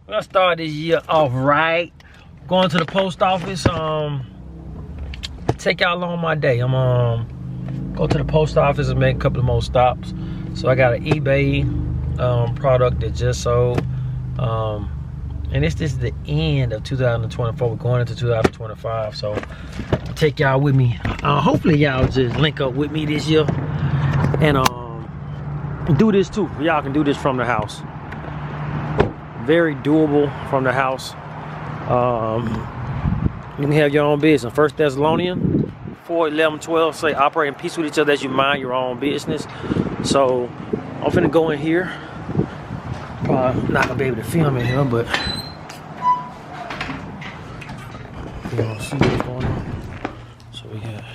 We're gonna start this year off right. Going to the post office. Take y'all along my day. I'm go to the post office and make a couple of more stops. So I got an eBay product that just sold. And this is the end of 2024. We're going into 2025. So take y'all with me. Hopefully y'all just link up with me this year and do this too. Y'all can do this from the house. Very doable from the house. You can have your own business. 1 Thessalonians 4:11-12 say operate in peace with each other as you mind your own business. So I'm finna go in here. Probably not gonna be able to film in here, but you gonna see what's going on. So we got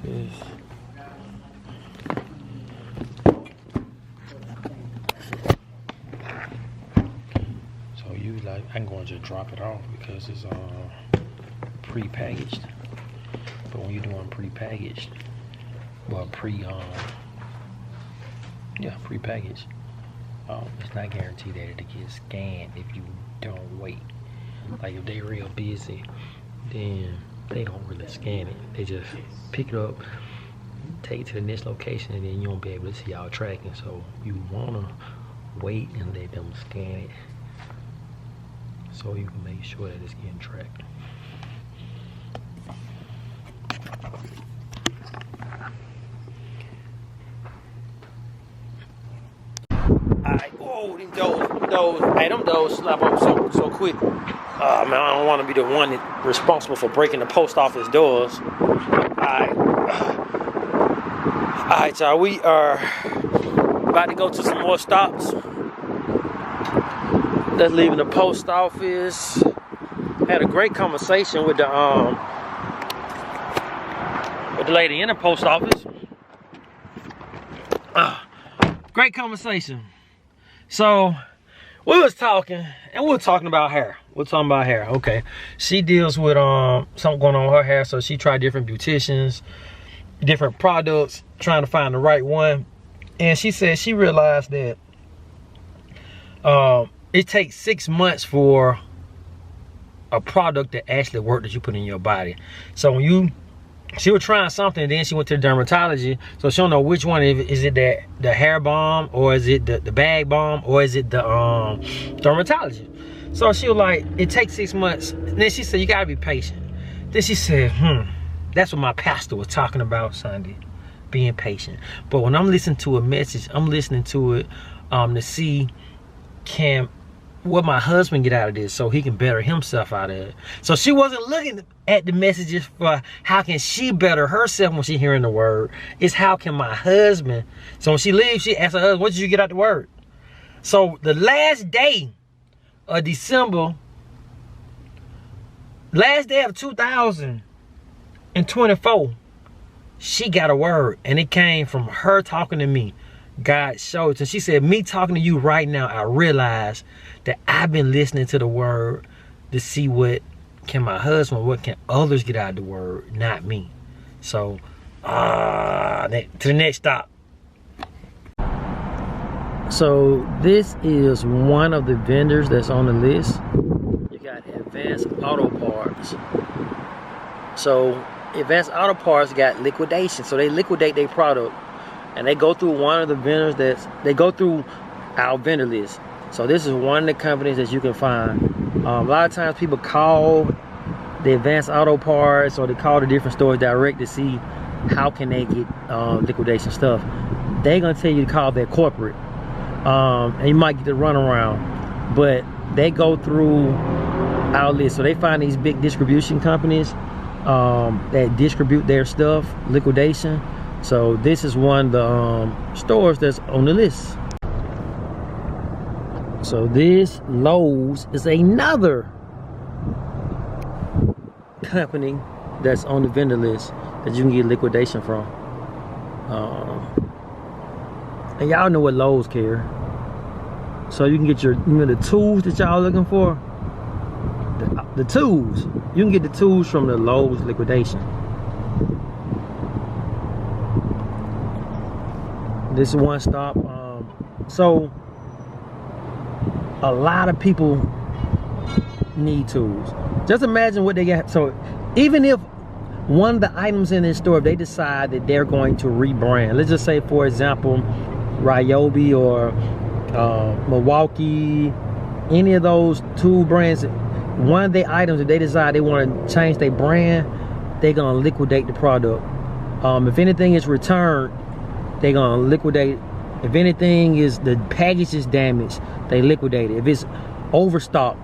this. I'm going to just drop it off because it's pre-packaged. But when you're doing pre-packaged, well, pre-packaged, it's not guaranteed that it gets scanned if you don't wait. Like if they're real busy, then they don't really scan it. They just pick it up, take it to the next location, and then you won't be able to see y'all tracking. So you wanna wait and let them scan it, so you can make sure that it's getting tracked. Alright, oh, these doors, hey, them doors slap up so quick. Man, I don't want to be the one that responsible for breaking the post office doors. Alright, y'all, we are about to go to some more stops. That's leaving the post office. Had a great conversation with the lady in the post office. Great conversation. So we was talking, and we were talking about hair. We're talking about hair. Okay, she deals with something going on with her hair, so she tried different beauticians, different products, trying to find the right one. And she said she realized that it takes 6 months for a product to actually work that you put in your body. So when she was trying something, and then she went to the dermatology, so she don't know which one. Is it the hair balm, or is it the bag balm, or is it the dermatology? So she was like, it takes 6 months. And then she said, you gotta be patient. Then she said, that's what my pastor was talking about Sunday, being patient. But when I'm listening to a message, I'm listening to it to see what my husband get out of this, so he can better himself out of it. So she wasn't looking at the messages for how can she better herself when she hearing the word. It's how can my husband. So when she leaves, she asks her husband, what did you get out the word? So the last day of December, last day of 2024, she got a word, and it came from her talking to me. God showed it. And she said, me talking to you right now, I realized that I've been listening to the word to see what can my husband, what can others get out of the word, not me. So to the next stop. So this is one of the vendors that's on the list. You got Advanced Auto Parts. So Advanced Auto Parts got liquidation, so they liquidate their product. And they go through one of the vendors they go through our vendor list. So this is one of the companies that you can find. A lot of times people call the Advanced Auto Parts, or they call the different stores direct to see how can they get liquidation stuff. They're gonna tell you to call their corporate, and you might get the runaround. But they go through our list. So they find these big distribution companies that distribute their stuff, liquidation. So this is one of the stores that's on the list. So this Lowe's is another company that's on the vendor list that you can get liquidation from. And y'all know what Lowe's carry. So you can get your, the tools that y'all looking for. The tools. You can get the tools from the Lowe's liquidation. This is one stop. So a lot of people need tools. Just imagine what they got. So even if one of the items in this store, if they decide that they're going to rebrand, let's just say, for example, Ryobi or Milwaukee, any of those tool brands, one of the items, if they decide they want to change their brand, they're gonna liquidate the product. If anything is returned, they're gonna liquidate. If anything is, the package is damaged, they liquidate it. If it's overstocked,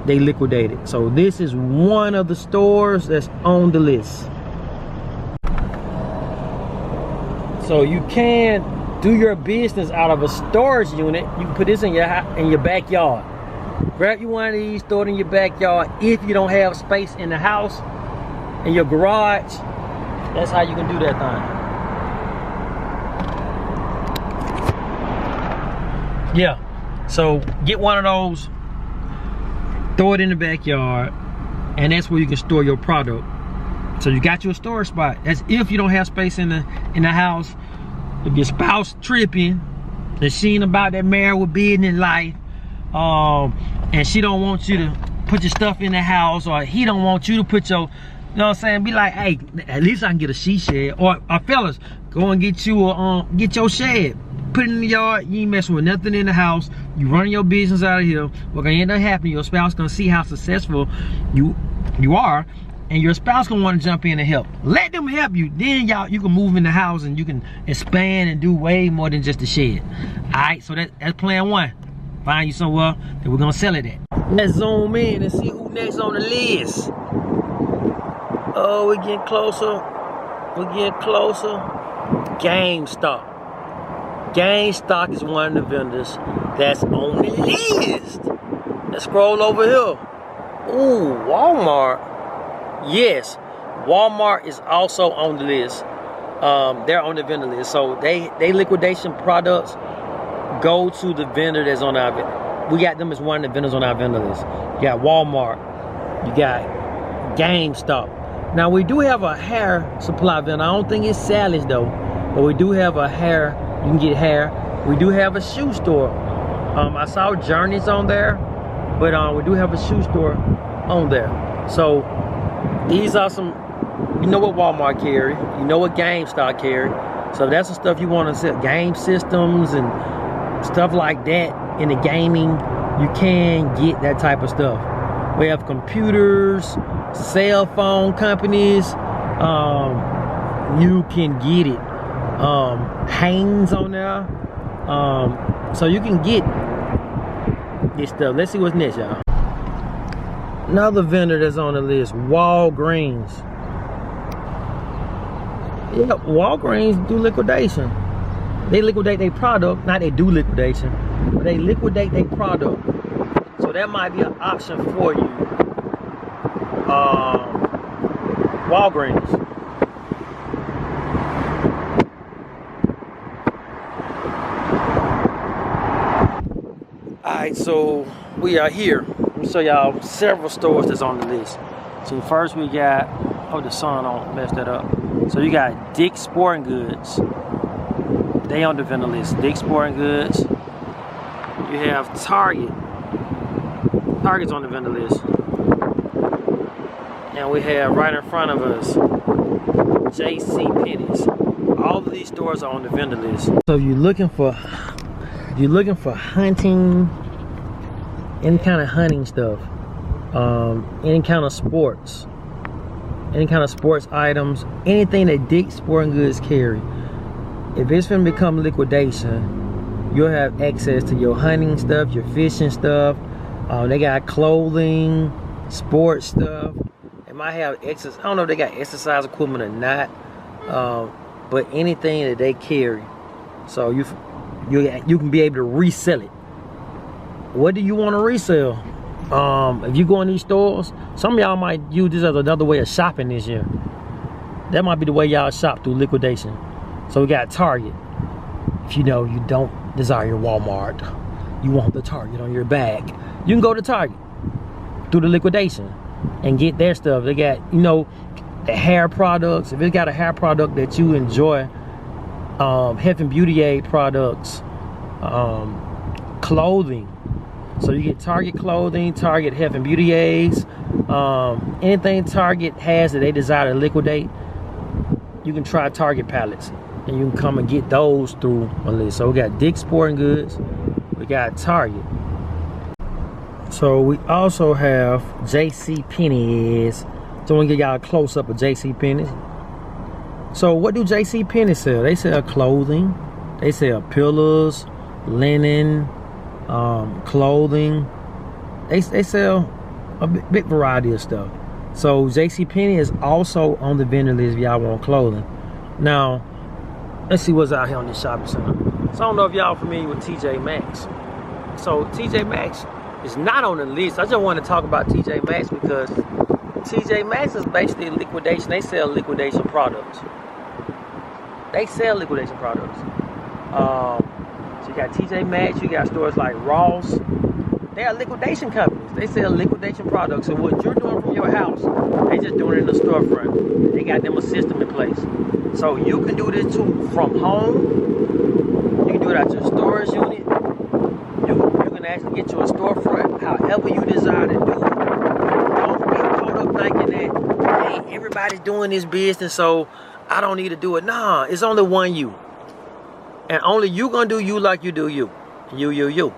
they liquidate it. So this is one of the stores that's on the list. So you can do your business out of a storage unit. You can put this in your backyard. Grab you one of these, throw it in your backyard. If you don't have space in the house, in your garage, that's how you can do that thing. Yeah, so get one of those, throw it in the backyard, and that's where you can store your product. So you got your storage spot. That's if you don't have space in the house. If your spouse tripping, that she ain't about that married business in life, and she don't want you to put your stuff in the house, or he don't want you to put your, you know what I'm saying, be like, hey, at least I can get a she shed. Or fellas, go and get you a get your shed, put it in the yard. You ain't messing with nothing in the house. You running your business out of here. What's gonna end up happening, your spouse gonna see how successful you are, and your spouse gonna want to jump in and help. Let them help you. Then you can move in the house and you can expand and do way more than just a shed. Alright, so that's plan one. Find you somewhere that we're gonna sell it at. Let's zoom in and see who next on the list. Oh, we're getting closer. We're getting closer. GameStop. GameStop is one of the vendors that's on the list. Let's scroll over here. Ooh, Walmart. Yes, Walmart is also on the list. They're on the vendor list. So they liquidation products go to the vendor that's on our, we got them as one of the vendors on our vendor list. You got Walmart, you got GameStop. Now we do have a hair supply vendor. I don't think it's Sally's though, but we do have a hair, you can get hair. We do have a shoe store. I saw Journeys on there, but we do have a shoe store on there. So these are some, you know what Walmart carry, you know what GameStop carry. So that's the stuff you want to sell, game systems and stuff like that. In the gaming, you can get that type of stuff. We have computers, cell phone companies, you can get it. Hanes on there, so you can get this stuff. Let's see what's next, y'all. Another vendor that's on the list, Walgreens. Yep, Walgreens do liquidation. They liquidate their product, not they do liquidation, but they liquidate their product. So that might be an option for you. Walgreens. Alright, so we are here. Let me show y'all several stores that's on the list. So first we got, oh, the sun don't mess that up. So you got Dick's Sporting Goods. They on the vendor list. Dick's Sporting Goods. You have Target. Target's on the vendor list. And we have right in front of us JCPenney's. All of these stores are on the vendor list. So you're looking for hunting, any kind of hunting stuff, any kind of sports items, anything that Dick's Sporting Goods carry. If it's gonna become liquidation, you'll have access to your hunting stuff, your fishing stuff. They got clothing, sports stuff. They might have exercise. I don't know if they got exercise equipment or not, but anything that they carry. So you can be able to resell it. What do you want to resell? If you go in these stores, some of y'all might use this as another way of shopping this year. That might be the way y'all shop, through liquidation. So we got Target. If you know you don't desire your Walmart, you want the Target on your bag, you can go to Target through the liquidation and get their stuff. They got, you know, the hair products. If it's got a hair product that you enjoy, health and beauty aid products, clothing. So you get Target clothing, Target health and beauty aids, anything Target has that they desire to liquidate, you can try Target pallets, and you can come and get those through a list. So we got Dick's Sporting Goods, we got Target. So we also have JCPenney. So I'm gonna give y'all a close up of JCPenney. So what do JCPenney sell? They sell clothing, they sell pillows, linen, clothing. They sell a big variety of stuff. So JCPenney is also on the vendor list if y'all want clothing. Now, let's see what's out here on this shopping center. So I don't know if y'all familiar with TJ Maxx. So TJ Maxx is not on the list. I just want to talk about TJ Maxx because TJ Maxx is basically liquidation. They sell liquidation products. They sell liquidation products. So you got TJ Maxx, you got stores like Ross. They are liquidation companies. They sell liquidation products. So what you're doing from your house, they just doing it in the storefront. They got them a system in place. So you can do this too from home. You can do it at your storage unit. You can actually get you a storefront however you desire to do it. Don't get caught up thinking that, hey, everybody's doing this business, so I don't need to do it. Nah, it's only one you. And only you gonna do you like you do you. You.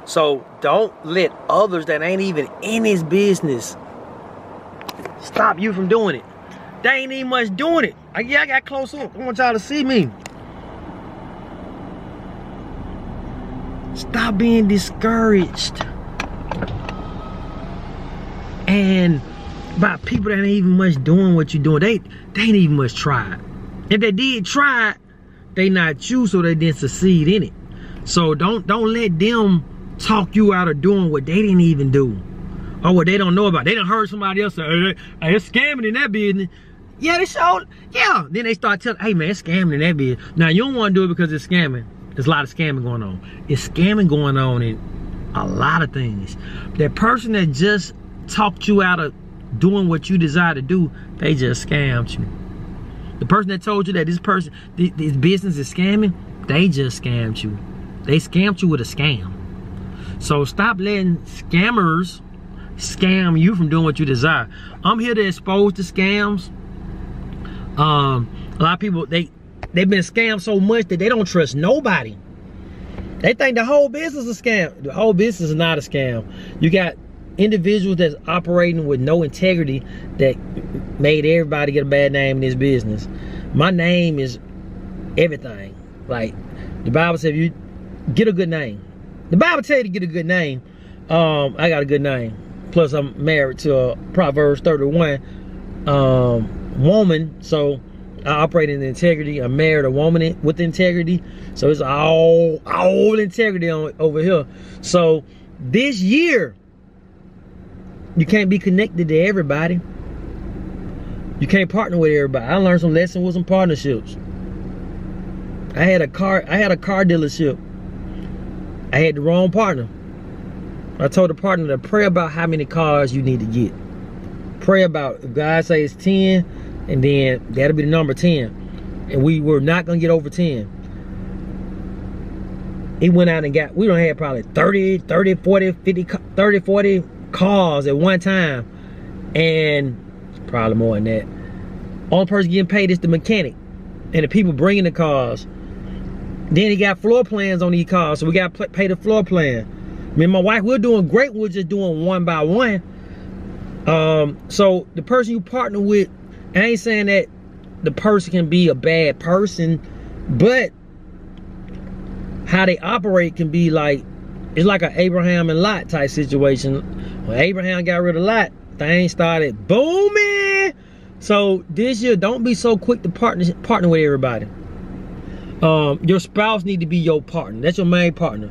So don't let others that ain't even in this business stop you from doing it. They ain't even much doing it. I got close up. I want y'all to see me. Stop being discouraged. And by people that ain't even much doing what you're doing. They ain't even much tried. If they did try it, they not you, so they didn't succeed in it. So don't let them talk you out of doing what they didn't even do, or what they don't know about. They done heard somebody else say, hey, it's scamming in that business. Yeah, they showed. Yeah, then they start telling, hey man, it's scamming in that business. Now you don't want to do it because it's scamming. There's a lot of scamming going on. It's scamming going on in a lot of things. That person that just talked you out of doing what you desire to do, they just scammed you. The person that told you that this business is scamming, they just scammed you. They scammed you with a scam. So stop letting scammers scam you from doing what you desire. I'm here to expose the scams. A lot of people, they've been scammed so much that they don't trust nobody. They think the whole business is a scam. The whole business is not a scam. You got individuals that's operating with no integrity that made everybody get a bad name in this business. My name is everything. Like the Bible said, if you get a good name. The Bible tell you to get a good name. I got a good name. Plus I'm married to a Proverbs 31 woman. So I operate in integrity. I married a woman with integrity. So it's all integrity over here. So this year, you can't be connected to everybody. You can't partner with everybody. I learned some lessons with some partnerships. I had a car dealership. I had the wrong partner. I told the partner to pray about how many cars you need to get. Pray about, if God says 10, and then that'll be the number 10. And we were not gonna get over 10. He went out and got, we done had probably 30, 40 cars at one time. And probably more than that. Only person getting paid is the mechanic and the people bringing the cars. Then he got floor plans on these cars, so we got to pay the floor plan. Me and my wife, we're doing great. We're just doing one by one. So the person you partner with, I ain't saying that the person can be a bad person, but how they operate can be like, it's like an Abraham and Lot type situation. When Abraham got rid of Lot, things started booming. So this year, don't be so quick to partner with everybody. Your spouse need to be your partner. That's your main partner.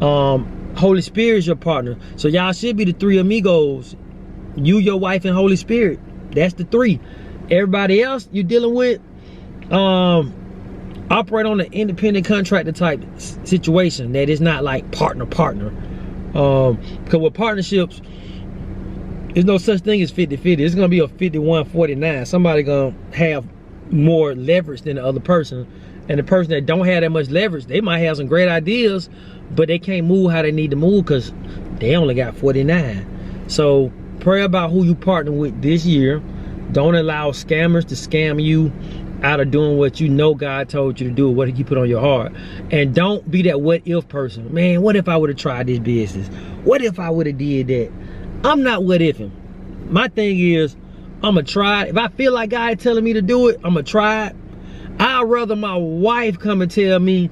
Holy Spirit is your partner. So y'all should be the three amigos. You, your wife, and Holy Spirit. That's the three. Everybody else you're dealing with, operate on an independent contractor type situation that is not like partner. Because with partnerships, there's no such thing as 50-50. It's gonna be a 51-49. Somebody gonna have more leverage than the other person. And the person that don't have that much leverage, they might have some great ideas, but they can't move how they need to move because They only got 49. So pray about who you partner with this year. Don't allow scammers to scam you out of doing what you know God told you to do, what you put on your heart. And don't be that what if person. Man, what if I would have tried this business? What if I would have did that? I'm not what ifing. My thing is, I'ma try it. If I feel like God telling me to do it, I'ma try it. I'd rather my wife come and tell me,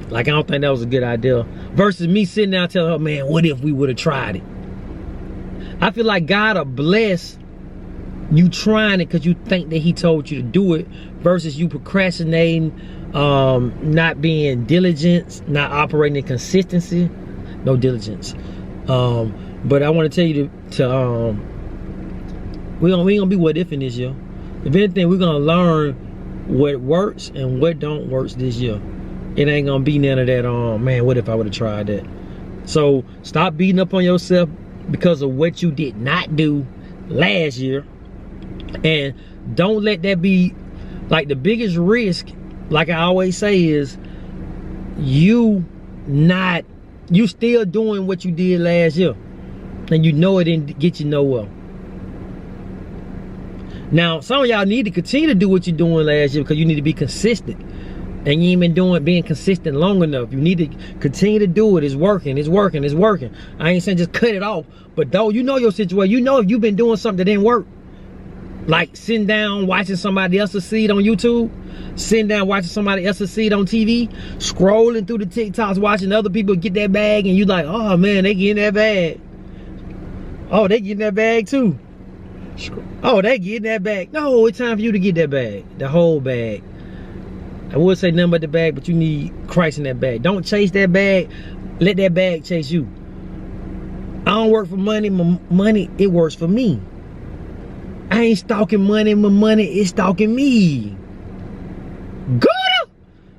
like, I don't think that was a good idea, versus me sitting down telling her, man, what if we would have tried it? I feel like God will bless you trying it because you think that he told you to do it, versus you procrastinating, not being diligent, not operating in consistency. No diligence. But I want to tell you we ain't gonna be what if in this year. If anything, we're gonna learn what works and what don't works this year. It ain't gonna be none of that, man, what if I would have tried that? So stop beating up on yourself because of what you did not do last year. And don't let that be, like, the biggest risk, like I always say, is you still doing what you did last year. And you know it didn't get you nowhere. Now, some of y'all need to continue to do what you're doing last year because you need to be consistent. And you ain't been being consistent long enough. You need to continue to do it. It's working, it's working, it's working. I ain't saying just cut it off. But though you know your situation, you know if you've been doing something that didn't work. Like sitting down watching somebody else succeed on YouTube, sitting down watching somebody else succeed on TV, scrolling through the TikToks watching other people get that bag, and you like, oh man, they getting that bag. Oh, they getting that bag too. Oh, they getting that bag. No, it's time for you to get that bag, the whole bag. I would say nothing but the bag, but you need Christ in that bag. Don't chase that bag. Let that bag chase you. I don't work for money. My money, it works for me. I ain't stalking money. My money is stalking me. Gouda!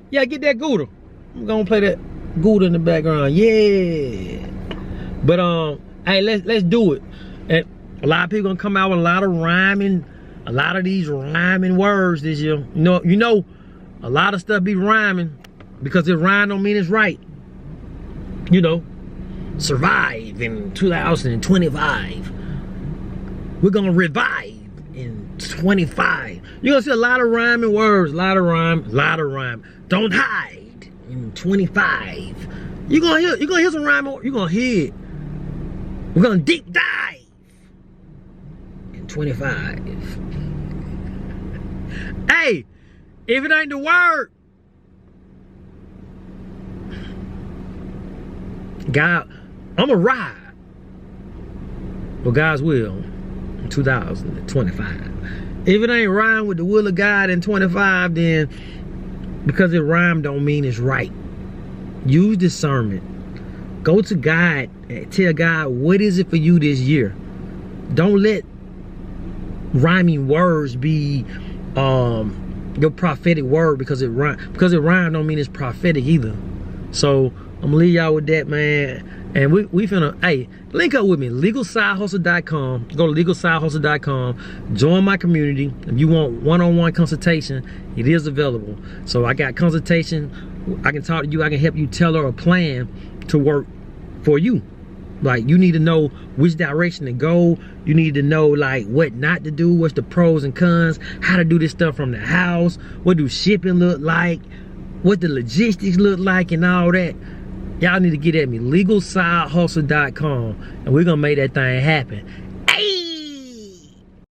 Yeah, get that Gouda. I'm gonna play that Gouda in the background. Yeah. But hey, let's do it. And a lot of people gonna come out with a lot of these rhyming words this year. You know, a lot of stuff be rhyming because it rhyme don't mean it's right. You know, survive in 2025. We're gonna revive in 25. You're gonna see a lot of rhyming words, a lot of rhyme. Don't hide in 25. You're gonna hear some rhyming. You're gonna hear it. We're gonna deep dive in 25. Hey, if it ain't the word, God, I'ma ride for God's will in 2025. If it ain't rhyme with the will of God in 25, then because it rhymed don't mean it's right. Use discernment. Go to God and tell God, what is it for you this year? Don't let rhyming words be your prophetic word because it rhyme. Because it rhyme don't mean it's prophetic either. So I'm gonna leave y'all with that, man. And we finna, hey, link up with me, LegalSideHustle.com. Go to LegalSideHustle.com. Join my community. If you want one-on-one consultation, it is available. So I got consultation. I can talk to you. I can help you tailor a plan to work for you. Like, you need to know which direction to go. You need to know, like, what not to do. What's the pros and cons. How to do this stuff from the house. What do shipping look like. What the logistics look like and all that. Y'all need to get at me, LegalSideHustle.com, and we're gonna make that thing happen.